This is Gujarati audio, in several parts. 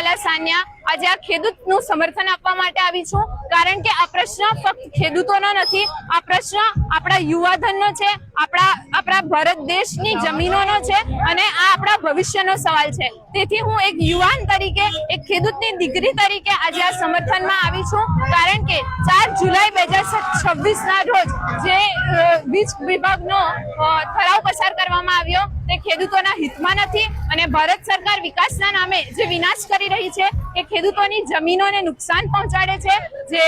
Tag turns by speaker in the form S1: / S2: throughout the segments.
S1: બાલા સાનિયા આજે આ ખેડૂતનું સમર્થન આપવા માટે આવી છું, કારણ કે આ પ્રશ્ન ફક્ત ખેડૂતોનો નથી, આ પ્રશ્ન આપણા યુવાધનનો છે, આપણા ભારત દેશની જમીનોનો છે અને આ આપણા ભવિષ્યનો સવાલ છે। તેથી હું એક યુવાન તરીકે, એક ખેડૂતની દીકરી તરીકે આજે આ સમર્થનમાં આવી છું, કારણ કે 4 જુલાઈ 2026 ના રોજ જે વીજ વિભાગનો ઠરાવ પસાર કરવામાં આવ્યો તે ખેડૂતોના હિતમાં નથી અને ભારત સરકાર વિકાસના નામે જે વિનાશ કરી રહી છે, એ ખેડૂતોની જમીનોને નુકસાન પહોંચાડે છે। જે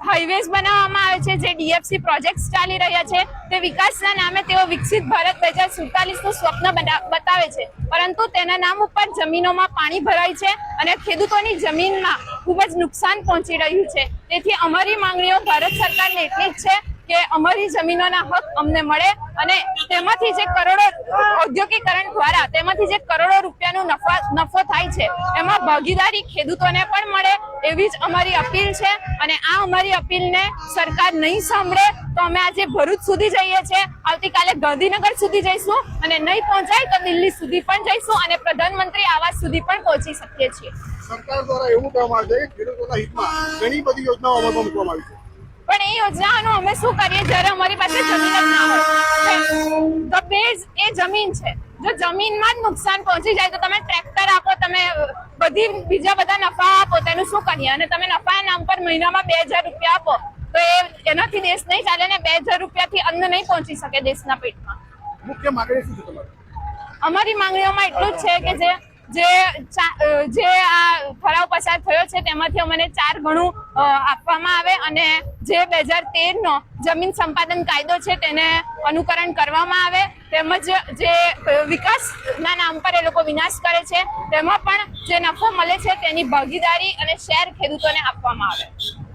S1: હાઈવેઝ બનાવવામાં આવે છે, જે DFC પ્રોજેક્ટ્સ ચાલી રહ્યા છે, તે વિકાસના નામે તેઓ વિકસિત ભારત 2047નું સ્વપ્ન બતાવે છે, પરંતુ તેના નામ ઉપર જમીનોમાં પાણી ભરાય છે અને ખેડૂતોની જમીનમાં ખૂબ જ નુકસાન પહોંચી રહ્યું છે। તેથી અમારી માંગણીઓ ભારત સરકારને એટલી જ છે કે અમારી જમીનોના હક અમને મળે અને તેમાંથી જે કરોડો ઔદ્યોગિકરણ દ્વારા તેમાંથી જે કરોડો રૂપિયાનો નફો થાય છે એમાં ભાગીદારી ખેડૂતોને પણ મળે, એવી જ અમારી અપીલ છે। અને આ અમારી અપીલને સરકાર નહીં સાંભળે તો અમે આજે ભરૂચ સુધી જઈએ છીએ, આવતીકાલે ગાંધીનગર સુધી જઈશું અને નહીં પહોંચાય તો દિલ્હી સુધી પણ જઈશું અને પ્રધાનમંત્રી આવાસ સુધી પણ પહોંચી શકીએ છીએ।
S2: સરકાર દ્વારા એવું કહેવામાં આવે છે કે ખેડૂતોના હિતમાં ઘણી બધી યોજનાઓ અમલમાં મૂકવામાં આવી છે,
S1: પણ એ યોજનાઓનો અમે શું કરીએ જ્યારે અમારી પાસે જમીન જ ના હોય? ધ બેઝ એ જમીન છે, જો જમીનમાં જ નુકસાન પહોંચી જાય તો તમે ટ્રેક્ટર આપો, તમે બીજા બધા નફા આપો, તેનું શું કરીએ? અને તમે નફાના નામ પર મહિનામાં 2000 રૂપિયા આપો તો એનાથી દેશ નહીં ચાલે ને, 2000 રૂપિયાથી અન્ન નહીં પહોંચી શકે દેશના પેટમાં।
S2: મુખ્ય માંગણી શું છે તમારી?
S1: અમારી માંગણીઓમાં એટલું જ છે કે જે આ ઠરાવ પસાર થયો છે તેમાંથી અમને 4 ગણું આપવામાં આવે અને જે 2013નો જમીન સંપાદન કાયદો છે તેને અનુકરણ કરવામાં આવે, તેમજ જે વિકાસના નામ પર એ લોકો વિનાશ કરે છે તેમાં પણ જે નફો મળે છે તેની ભાગીદારી અને શેર ખેડૂતોને આપવામાં આવે।